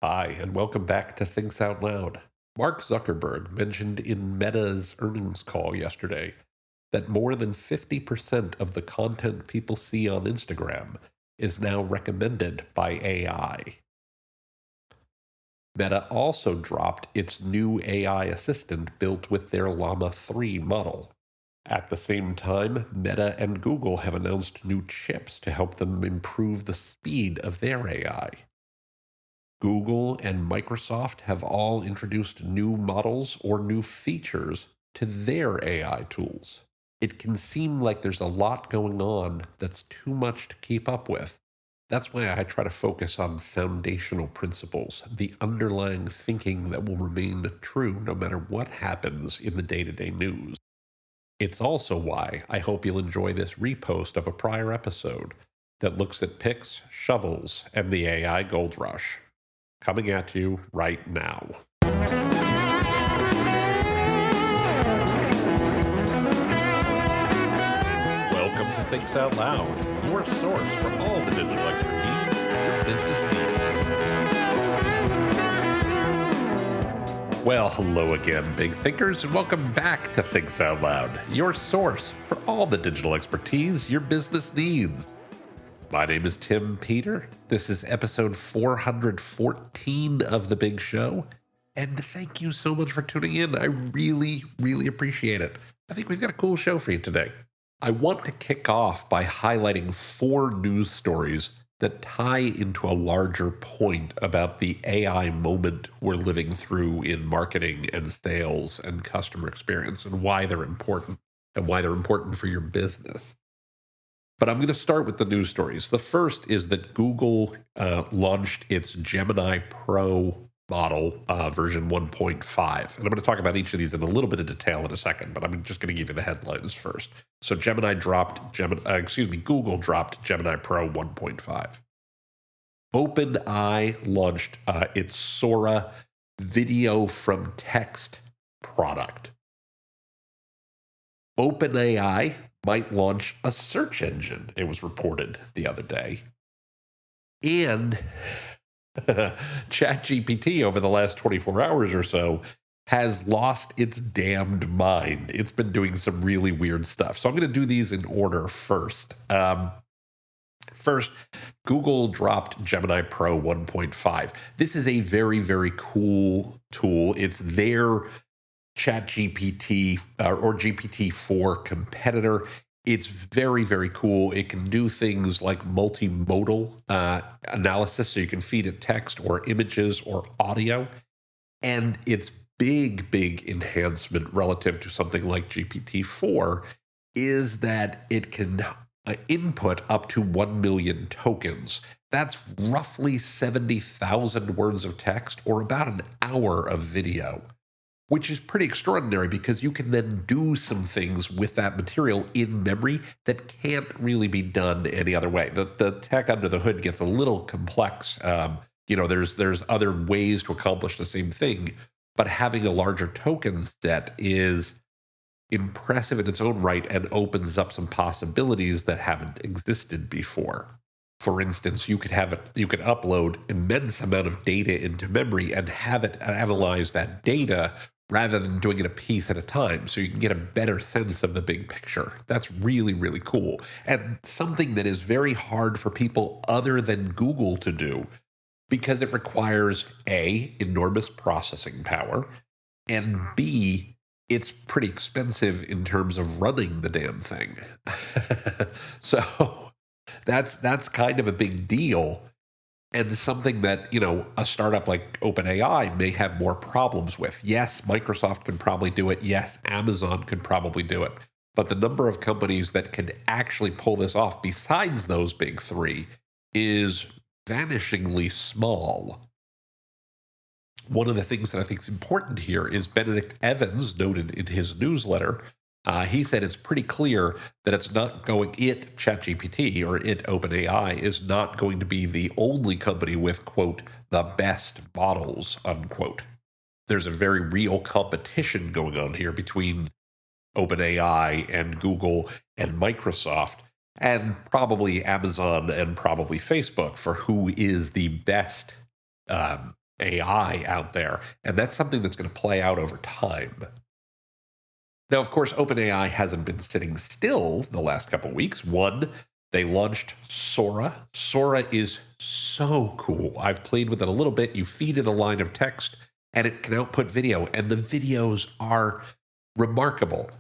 Hi, and welcome back to Thinks Out Loud. Mark Zuckerberg mentioned in Meta's earnings call yesterday that more than 50% of the content people see on Instagram is now recommended by AI. Meta also dropped its new AI assistant built with their Llama 3 model. At the same time, Meta and Google have announced new chips to help them improve the speed of their AI. Google and Microsoft have all introduced new models or new features to their AI tools. It can seem like there's a lot going on that's too much to keep up with. That's why I try to focus on foundational principles, the underlying thinking that will remain true no matter what happens in the day to day news. It's also why I hope you'll enjoy this repost of a prior episode that looks at picks, shovels, and the AI gold rush coming at you right now. Welcome to Thinks Out Loud, your source for all the digital expertise your business needs. Well, hello again, big thinkers, and welcome back to Thinks Out Loud, your source for all the digital expertise your business needs. My name is Tim Peter. This is episode 414 of The Big Show. And thank you so much for tuning in. I really, really appreciate it. I think we've got a cool show for you today. I want to kick off by highlighting 4 news stories that tie into a larger point about the AI moment we're living through in marketing and sales and customer experience and why they're important for your business. But I'm going to start with the news stories. The first is that Google launched its Gemini Pro model version 1.5. And I'm going to talk about each of these in a little bit of detail in a second, but I'm just going to give you the headlines first. So Google dropped Gemini Pro 1.5. OpenAI launched its Sora video from text product. OpenAI might launch a search engine, it was reported the other day. And ChatGPT over the last 24 hours or so has lost its damned mind. It's been doing some really weird stuff. So I'm going to do these in order first. First, Google dropped Gemini Pro 1.5. This is a very, very cool tool. It's their ChatGPT or GPT-4 competitor. It's very, very cool. It can do things like multimodal analysis, so you can feed it text or images or audio. And its big enhancement relative to something like GPT-4 is that it can input up to 1 million tokens. That's roughly 70,000 words of text or about an hour of video, which is pretty extraordinary because you can then do some things with that material in memory that can't really be done any other way. The tech under the hood gets a little complex. There's other ways to accomplish the same thing, but having a larger token set is impressive in its own right and opens up some possibilities that haven't existed before. For instance, you could upload immense amount of data into memory and have it analyze that data rather than doing it a piece at a time, so you can get a better sense of the big picture. That's really, really cool. And something that is very hard for people other than Google to do because it requires A, enormous processing power, and B, it's pretty expensive in terms of running the damn thing. So that's kind of a big deal. And something that, a startup like OpenAI may have more problems with. Yes, Microsoft could probably do it. Yes, Amazon could probably do it. But the number of companies that can actually pull this off besides those big 3 is vanishingly small. One of the things that I think is important here is Benedict Evans noted in his newsletter. He said it's pretty clear that ChatGPT or OpenAI is not going to be the only company with, quote, the best models, unquote. There's a very real competition going on here between OpenAI and Google and Microsoft and probably Amazon and probably Facebook for who is the best AI out there, and that's something that's going to play out over time. Now, of course, OpenAI hasn't been sitting still the last couple of weeks. One, they launched Sora. Sora is so cool. I've played with it a little bit. You feed it a line of text, and it can output video, and the videos are remarkable.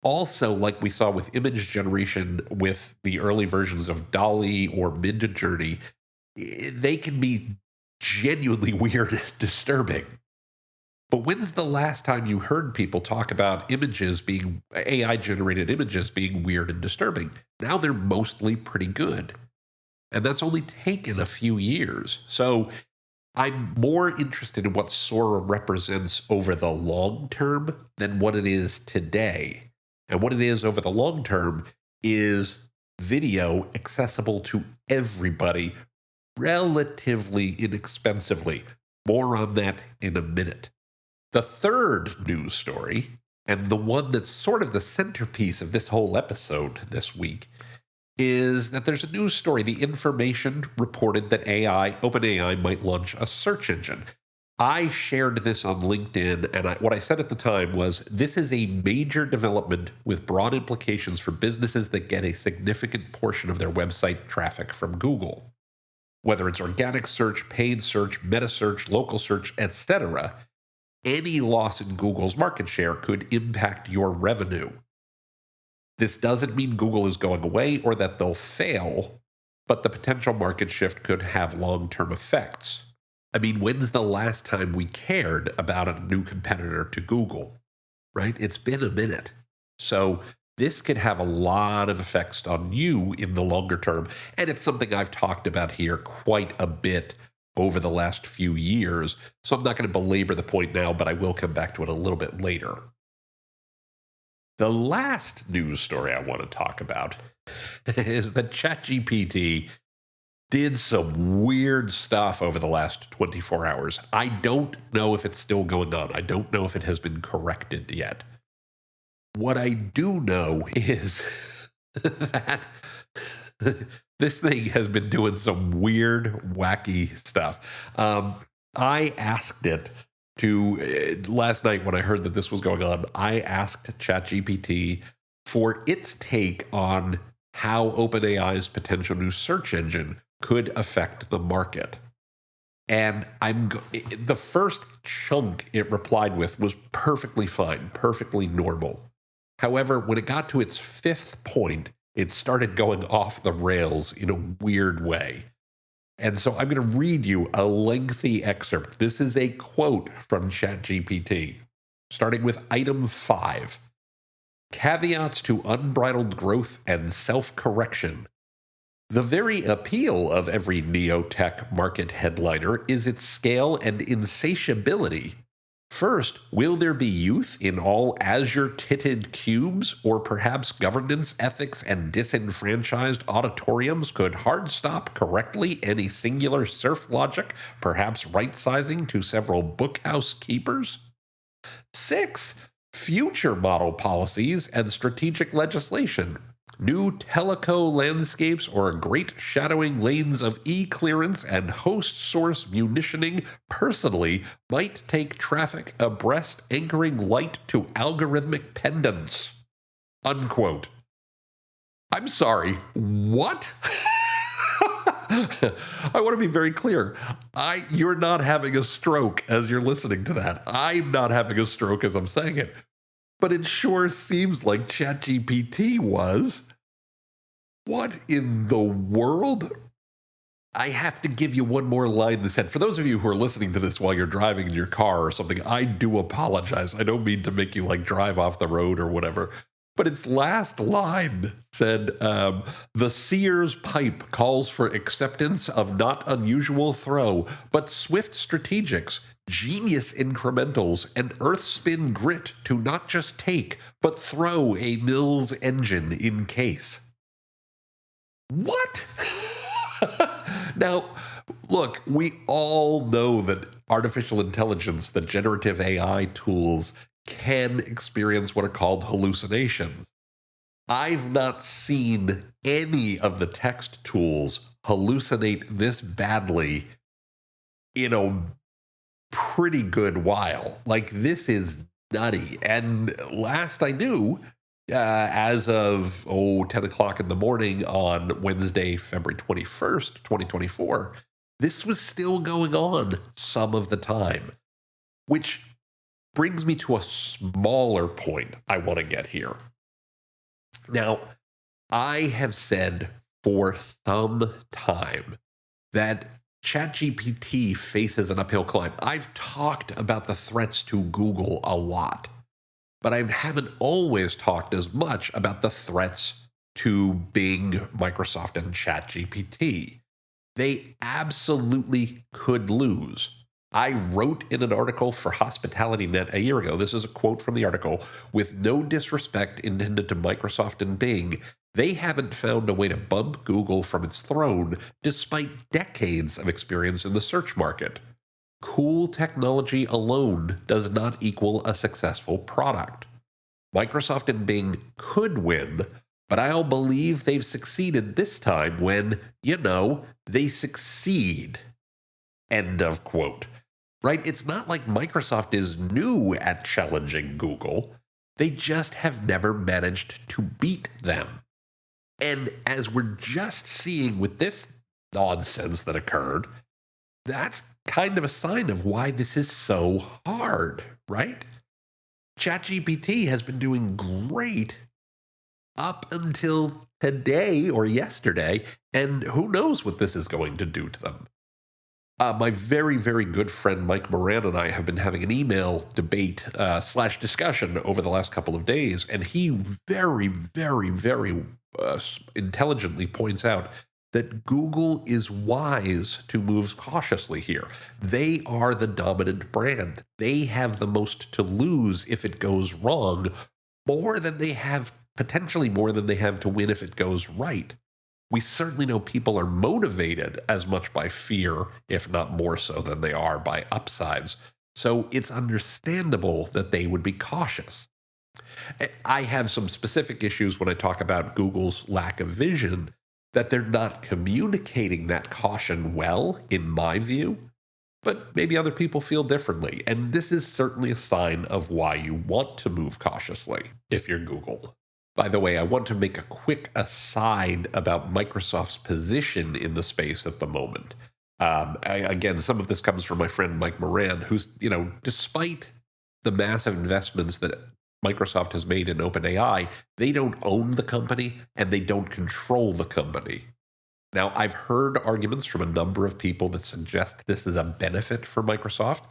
Also, like we saw with image generation with the early versions of Dolly or Midjourney, they can be genuinely weird and disturbing. But when's the last time you heard people talk about images being AI generated images being weird and disturbing? Now they're mostly pretty good. And that's only taken a few years. So I'm more interested in what Sora represents over the long term than what it is today. And what it is over the long term is video accessible to everybody relatively inexpensively. More on that in a minute. The third news story, and the one that's sort of the centerpiece of this whole episode this week, is that there's a news story. The information reported that OpenAI might launch a search engine. I shared this on LinkedIn, and what I said at the time was, this is a major development with broad implications for businesses that get a significant portion of their website traffic from Google. Whether it's organic search, paid search, meta search, local search, etc., any loss in Google's market share could impact your revenue. This doesn't mean Google is going away or that they'll fail, but the potential market shift could have long-term effects. I mean, when's the last time we cared about a new competitor to Google, right? It's been a minute. So this could have a lot of effects on you in the longer term. And it's something I've talked about here quite a bit over the last few years. So I'm not going to belabor the point now, but I will come back to it a little bit later. The last news story I want to talk about is that ChatGPT did some weird stuff over the last 24 hours. I don't know if it's still going on. I don't know if it has been corrected yet. What I do know is that this thing has been doing some weird, wacky stuff. I asked it to, last night when I heard that this was going on, I asked ChatGPT for its take on how OpenAI's potential new search engine could affect the market. And the first chunk it replied with was perfectly fine, perfectly normal. However, when it got to its fifth point, it started going off the rails in a weird way. And so I'm going to read you a lengthy excerpt. This is a quote from ChatGPT, starting with item 5. Caveats to unbridled growth and self-correction. The very appeal of every neo-tech market headliner is its scale and insatiability. First, will there be youth in all azure-titted cubes, or perhaps governance, ethics, and disenfranchised auditoriums could hard-stop correctly any singular surf logic, perhaps right-sizing to several bookhouse keepers? 6. Future model policies and strategic legislation. New teleco landscapes or great shadowing lanes of e-clearance and host source munitioning personally might take traffic abreast anchoring light to algorithmic pendants. Unquote. I'm sorry, what? I want to be very clear. You're not having a stroke as you're listening to that. I'm not having a stroke as I'm saying it. But it sure seems like ChatGPT was. What in the world? I have to give you one more line that said, for those of you who are listening to this while you're driving in your car or something, I do apologize. I don't mean to make you drive off the road or whatever. But its last line said, the Sears pipe calls for acceptance of not unusual throw, but swift strategics, genius incrementals, and earth-spin grit to not just take, but throw a Mills engine in case. What? Now, look, we all know that artificial intelligence, the generative AI tools, can experience what are called hallucinations. I've not seen any of the text tools hallucinate this badly in a pretty good while. Like, this is nutty. And last I knew, as of 10 o'clock in the morning on Wednesday, February 21st, 2024, this was still going on some of the time, which brings me to a smaller point I want to get here. Now, I have said for some time that ChatGPT faces an uphill climb. I've talked about the threats to Google a lot, but I haven't always talked as much about the threats to Bing, Microsoft, and ChatGPT. They absolutely could lose. I wrote in an article for Hospitality Net a year ago. This is a quote from the article. With no disrespect intended to Microsoft and Bing, they haven't found a way to bump Google from its throne despite decades of experience in the search market. Cool technology alone does not equal a successful product. Microsoft and Bing could win, but I'll believe they've succeeded this time when, they succeed. End of quote. Right? It's not like Microsoft is new at challenging Google. They just have never managed to beat them. And as we're just seeing with this nonsense that occurred, that's kind of a sign of why this is so hard, right? ChatGPT has been doing great up until today or yesterday, and who knows what this is going to do to them. My very, very good friend Mike Moran and I have been having an email debate / discussion over the last couple of days, and he very, very, very intelligently points out that Google is wise to move cautiously here. They are the dominant brand. They have the most to lose if it goes wrong, potentially more than they have to win if it goes right. We certainly know people are motivated as much by fear, if not more so than they are by upsides. So it's understandable that they would be cautious. I have some specific issues when I talk about Google's lack of vision, that they're not communicating that caution well, in my view. But maybe other people feel differently. And this is certainly a sign of why you want to move cautiously if you're Google. By the way, I want to make a quick aside about Microsoft's position in the space at the moment. Again, some of this comes from my friend Mike Moran, who's, despite the massive investments that Microsoft has made in OpenAI, they don't own the company and they don't control the company. Now, I've heard arguments from a number of people that suggest this is a benefit for Microsoft.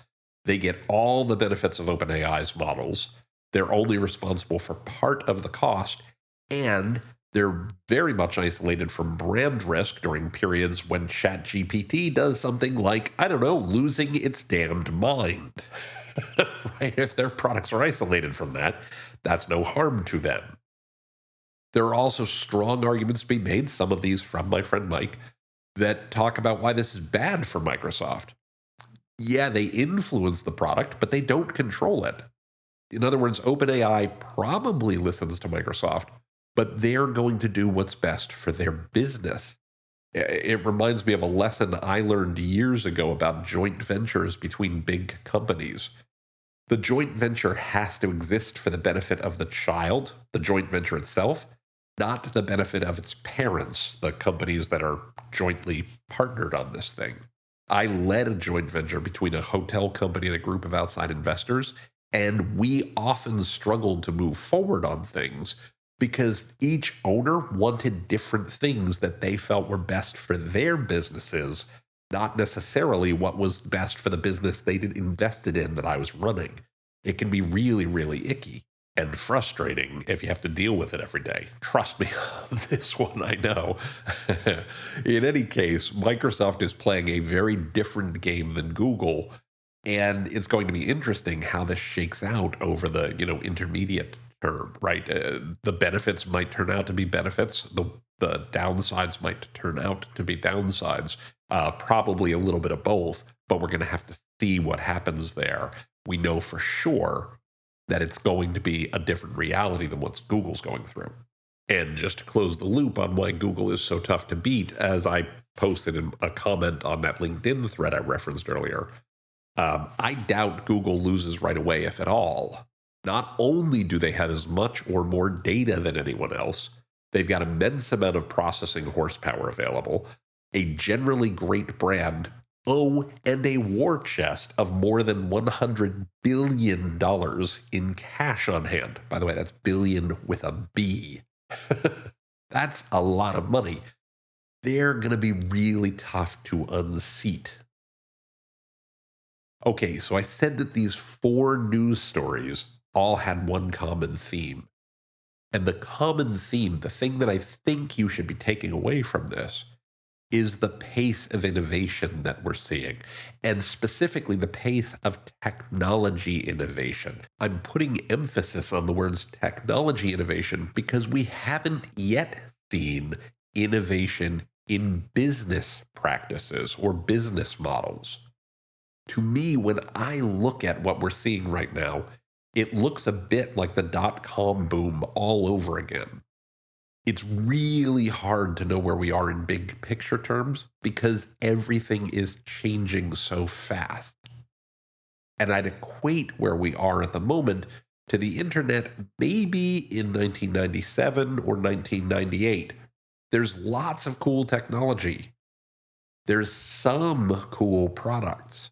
They get all the benefits of OpenAI's models. They're only responsible for part of the cost, and they're very much isolated from brand risk during periods when ChatGPT does something like, losing its damned mind. Right? If their products are isolated from that, that's no harm to them. There are also strong arguments to be made, some of these from my friend Mike, that talk about why this is bad for Microsoft. Yeah, they influence the product, but they don't control it. In other words, OpenAI probably listens to Microsoft, but they're going to do what's best for their business. It reminds me of a lesson I learned years ago about joint ventures between big companies. The joint venture has to exist for the benefit of the child, the joint venture itself, not the benefit of its parents, the companies that are jointly partnered on this thing. I led a joint venture between a hotel company and a group of outside investors, and we often struggled to move forward on things because each owner wanted different things that they felt were best for their businesses, not necessarily what was best for the business they'd invested in that I was running. It can be really, really icky and frustrating if you have to deal with it every day. Trust me, this one I know. In any case, Microsoft is playing a very different game than Google, and it's going to be interesting how this shakes out over the intermediate term, right? The benefits might turn out to be benefits. The downsides might turn out to be downsides. Probably a little bit of both, but we're going to have to see what happens there. We know for sure that it's going to be a different reality than what Google's going through. And just to close the loop on why Google is so tough to beat, as I posted in a comment on that LinkedIn thread I referenced earlier, I doubt Google loses right away, if at all. Not only do they have as much or more data than anyone else, they've got immense amount of processing horsepower available, a generally great brand, oh, and a war chest of more than $100 billion in cash on hand. By the way, that's billion with a B. That's a lot of money. They're going to be really tough to unseat. Okay, so I said that these four news stories all had one common theme. And the common theme, the thing that I think you should be taking away from this, is the pace of innovation that we're seeing, and specifically the pace of technology innovation. I'm putting emphasis on the words technology innovation because we haven't yet seen innovation in business practices or business models. To me, when I look at what we're seeing right now, it looks a bit like the dot-com boom all over again. It's really hard to know where we are in big picture terms because everything is changing so fast. And I'd equate where we are at the moment to the internet maybe in 1997 or 1998. There's lots of cool technology. There's some cool products.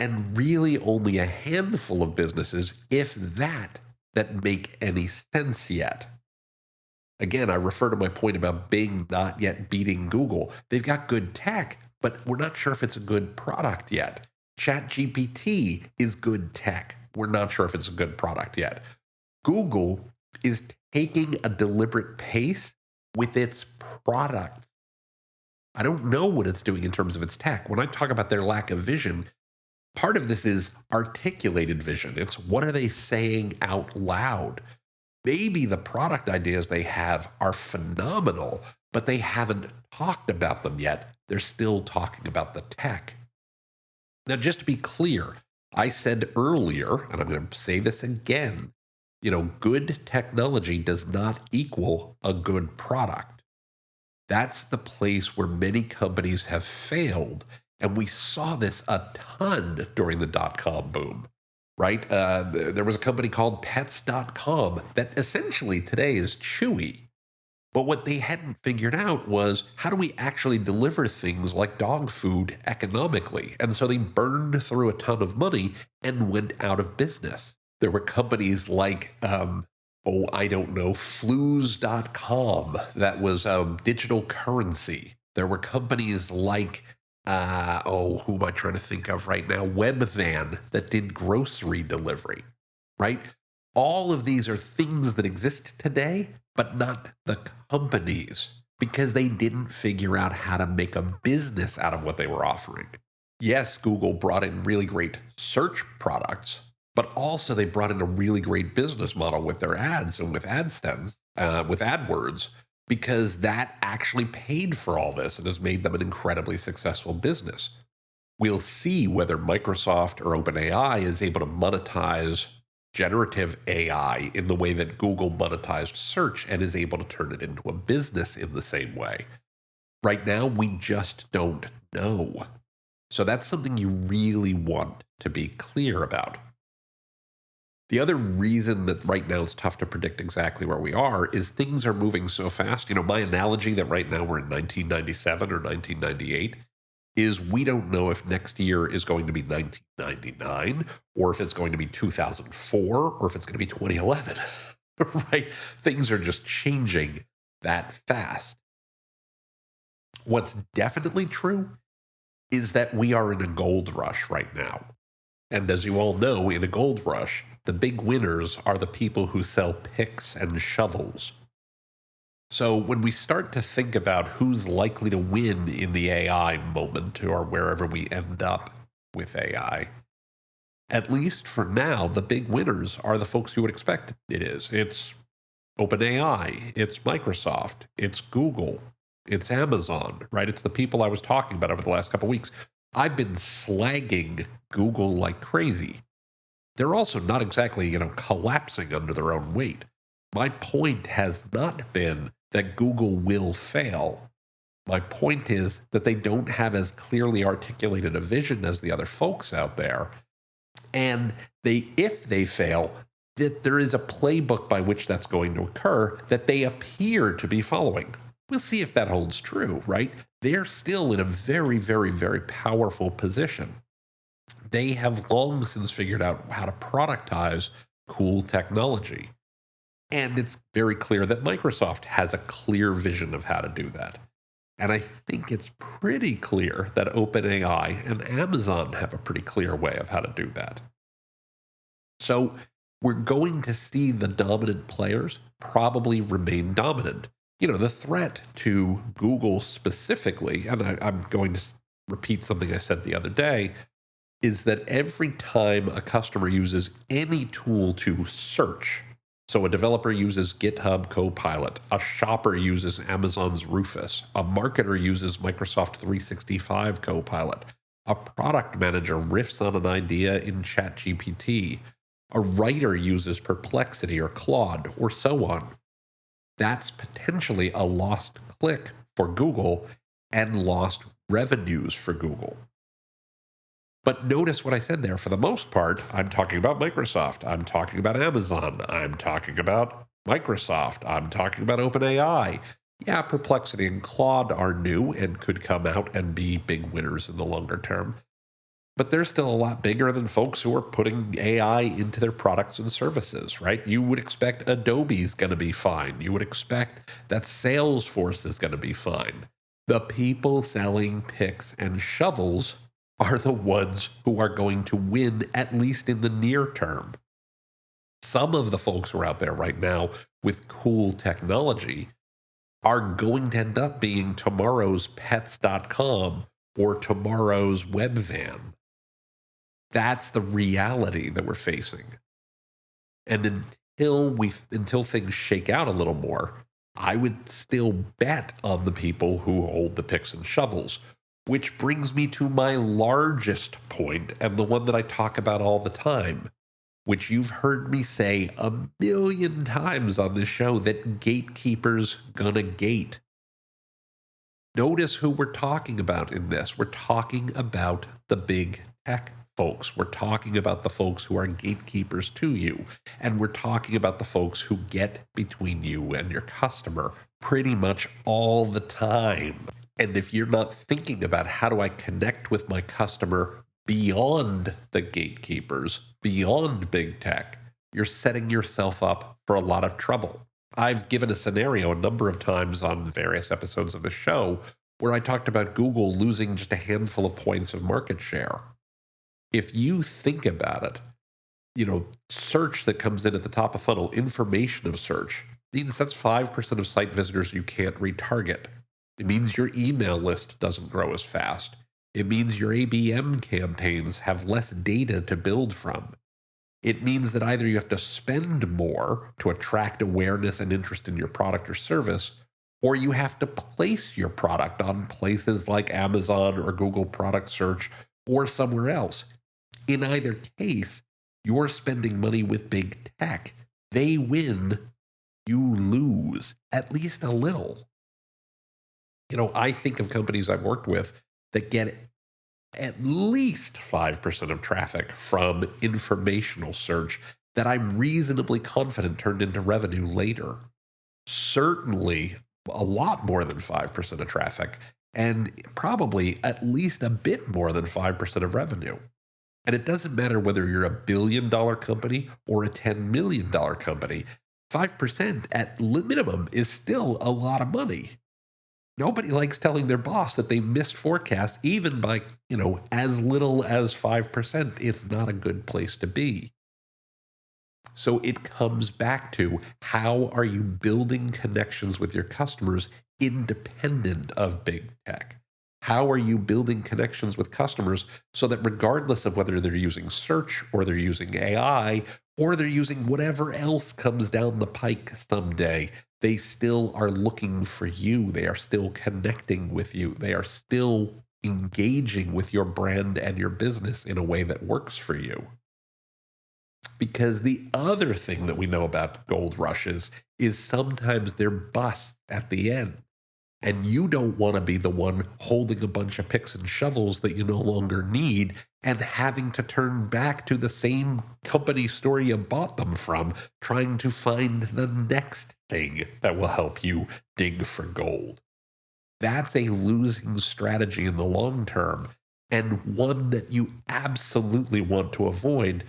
And really only a handful of businesses, if that, that make any sense yet. Again, I refer to my point about Bing not yet beating Google. They've got good tech, but we're not sure if it's a good product yet. ChatGPT is good tech. We're not sure if it's a good product yet. Google is taking a deliberate pace with its product. I don't know what it's doing in terms of its tech. When I talk about their lack of vision, part of this is articulated vision. It's what are they saying out loud? Maybe the product ideas they have are phenomenal, but they haven't talked about them yet. They're still talking about the tech. Now, just to be clear, I said earlier, and I'm going to say this again, good technology does not equal a good product. That's the place where many companies have failed. And we saw this a ton during the dot-com boom, right? There was a company called pets.com that essentially today is Chewy. But what they hadn't figured out was how do we actually deliver things like dog food economically? And so they burned through a ton of money and went out of business. There were companies like, flues.com that was digital currency. There were companies like, who am I trying to think of right now? Webvan that did grocery delivery, right? All of these are things that exist today, but not the companies because they didn't figure out how to make a business out of what they were offering. Yes, Google brought in really great search products, but also they brought in a really great business model with their ads and with AdSense, with AdWords, because that actually paid for all this and has made them an incredibly successful business. We'll see whether Microsoft or OpenAI is able to monetize generative AI in the way that Google monetized search and is able to turn it into a business in the same way. Right now, we just don't know. So that's something you really want to be clear about. The other reason that right now it's tough to predict exactly where we are is things are moving so fast. My analogy that right now we're in 1997 or 1998 is we don't know if next year is going to be 1999 or if it's going to be 2004 or if it's going to be 2011, right? Things are just changing that fast. What's definitely true is that we are in a gold rush right now. And as you all know, in a gold rush, the big winners are the people who sell picks and shovels. So when we start to think about who's likely to win in the AI moment or wherever we end up with AI, at least for now, the big winners are the folks you would expect it is. It's OpenAI, it's Microsoft, it's Google, it's Amazon, right? It's the people I was talking about over the last couple of weeks. I've been slagging Google like crazy. They're also not exactly, collapsing under their own weight. My point has not been that Google will fail. My point is that they don't have as clearly articulated a vision as the other folks out there. And if they fail, that there is a playbook by which that's going to occur that they appear to be following. We'll see if that holds true, right? They're still in a very, very, very powerful position. They have long since figured out how to productize cool technology. And it's very clear that Microsoft has a clear vision of how to do that. And I think it's pretty clear that OpenAI and Amazon have a pretty clear way of how to do that. So we're going to see the dominant players probably remain dominant. The threat to Google specifically, and I'm going to repeat something I said the other day, is that every time a customer uses any tool to search, so a developer uses GitHub Copilot, a shopper uses Amazon's Rufus, a marketer uses Microsoft 365 Copilot, a product manager riffs on an idea in ChatGPT, a writer uses Perplexity or Claude, or so on. That's potentially a lost click for Google and lost revenues for Google. But notice what I said there. For the most part, I'm talking about Microsoft. I'm talking about Amazon. I'm talking about Microsoft. I'm talking about OpenAI. Yeah, Perplexity and Claude are new and could come out and be big winners in the longer term. But they're still a lot bigger than folks who are putting AI into their products and services, right? You would expect Adobe's going to be fine. You would expect that Salesforce is going to be fine. The people selling picks and shovels are the ones who are going to win, at least in the near term. Some of the folks who are out there right now with cool technology are going to end up being tomorrow's pets.com or tomorrow's webvan. That's the reality that we're facing. And until things shake out a little more, I would still bet on the people who hold the picks and shovels. Which brings me to my largest point, and the one that I talk about all the time, which you've heard me say a million times on this show, that gatekeepers gonna gate. Notice who we're talking about in this. We're talking about the big tech folks. We're talking about the folks who are gatekeepers to you. And we're talking about the folks who get between you and your customer pretty much all the time. And if you're not thinking about how do I connect with my customer beyond the gatekeepers, beyond big tech, you're setting yourself up for a lot of trouble. I've given a scenario a number of times on various episodes of the show where I talked about Google losing just a handful of points of market share. If you think about it, search that comes in at the top of funnel, information of search, means that's 5% of site visitors you can't retarget. It means your email list doesn't grow as fast. It means your ABM campaigns have less data to build from. It means that either you have to spend more to attract awareness and interest in your product or service, or you have to place your product on places like Amazon or Google Product Search or somewhere else. In either case, you're spending money with big tech. They win, you lose, at least a little. I think of companies I've worked with that get at least 5% of traffic from informational search that I'm reasonably confident turned into revenue later. Certainly a lot more than 5% of traffic, and probably at least a bit more than 5% of revenue. And it doesn't matter whether you're a $1 billion company or a $10 million company, 5% at minimum is still a lot of money. Nobody likes telling their boss that they missed forecasts, even by, as little as 5%. It's not a good place to be. So it comes back to, how are you building connections with your customers independent of big tech? How are you building connections with customers so that regardless of whether they're using search or they're using AI or they're using whatever else comes down the pike someday, they still are looking for you. They are still connecting with you. They are still engaging with your brand and your business in a way that works for you. Because the other thing that we know about gold rushes is sometimes they're busts at the end. And you don't want to be the one holding a bunch of picks and shovels that you no longer need and having to turn back to the same company store you bought them from, trying to find the next thing that will help you dig for gold. That's a losing strategy in the long term, and one that you absolutely want to avoid,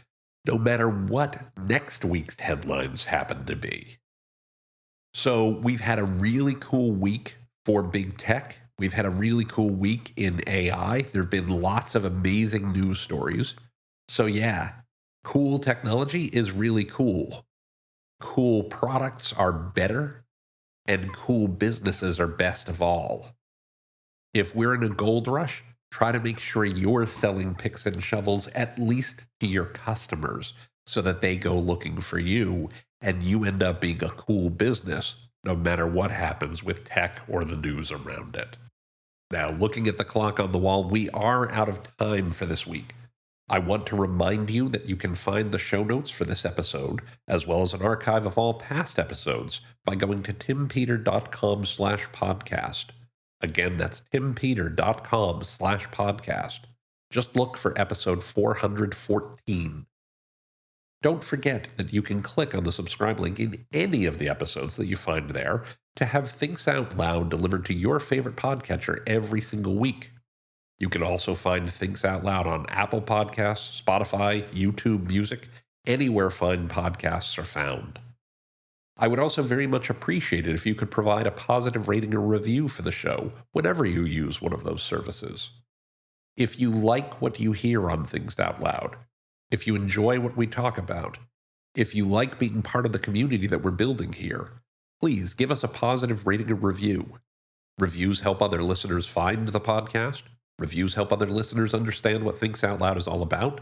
no matter what next week's headlines happen to be. So we've had a really cool week for big tech. We've had a really cool week in AI. There have been lots of amazing news stories. So yeah, cool technology is really cool. Cool products are better, and cool businesses are best of all. If we're in a gold rush, try to make sure you're selling picks and shovels at least to your customers so that they go looking for you and you end up being a cool business no matter what happens with tech or the news around it. Now, looking at the clock on the wall, we are out of time for this week. I want to remind you that you can find the show notes for this episode, as well as an archive of all past episodes, by going to timpeter.com/podcast. Again, that's timpeter.com/podcast. Just look for episode 414. Don't forget that you can click on the subscribe link in any of the episodes that you find there to have Thinks Out Loud delivered to your favorite podcatcher every single week. You can also find Thinks Out Loud on Apple Podcasts, Spotify, YouTube Music, anywhere fine podcasts are found. I would also very much appreciate it if you could provide a positive rating or review for the show whenever you use one of those services. If you like what you hear on Things Out Loud, if you enjoy what we talk about, if you like being part of the community that we're building here, please give us a positive rating or review. Reviews help other listeners find the podcast. Reviews help other listeners understand what Thinks Out Loud is all about.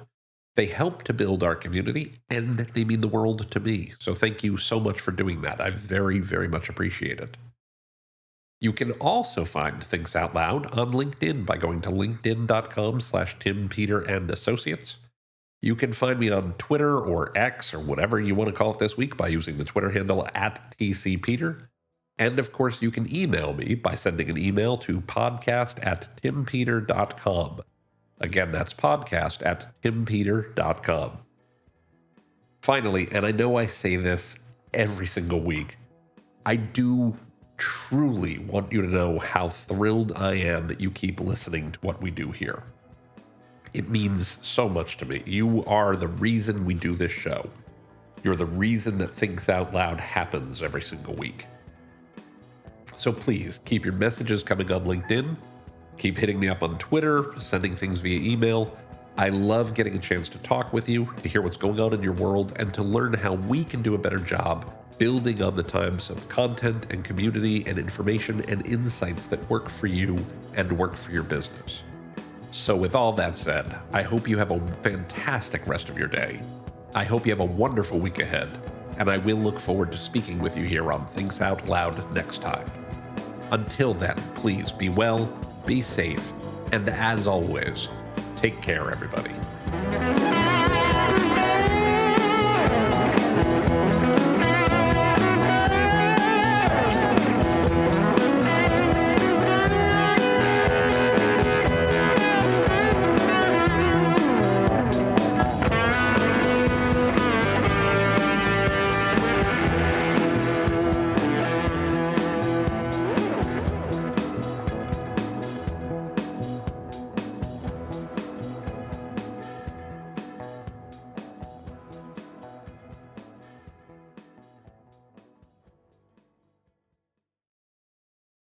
They help to build our community, and they mean the world to me. So thank you so much for doing that. I very, very much appreciate it. You can also find Thinks Out Loud on LinkedIn by going to linkedin.com/TimPeterAndAssociates. You can find me on Twitter or X or whatever you want to call it this week by using the Twitter handle @TCPeter. And of course, you can email me by sending an email to podcast@timpeter.com. Again, that's podcast@timpeter.com. Finally, and I know I say this every single week, I do truly want you to know how thrilled I am that you keep listening to what we do here. It means so much to me. You are the reason we do this show. You're the reason that Thinks Out Loud happens every single week. So please, keep your messages coming on LinkedIn. Keep hitting me up on Twitter, sending things via email. I love getting a chance to talk with you, to hear what's going on in your world, and to learn how we can do a better job building on the types of content and community and information and insights that work for you and work for your business. So with all that said, I hope you have a fantastic rest of your day. I hope you have a wonderful week ahead, and I will look forward to speaking with you here on Thinks Out Loud next time. Until then, please be well, be safe, and as always, take care, everybody.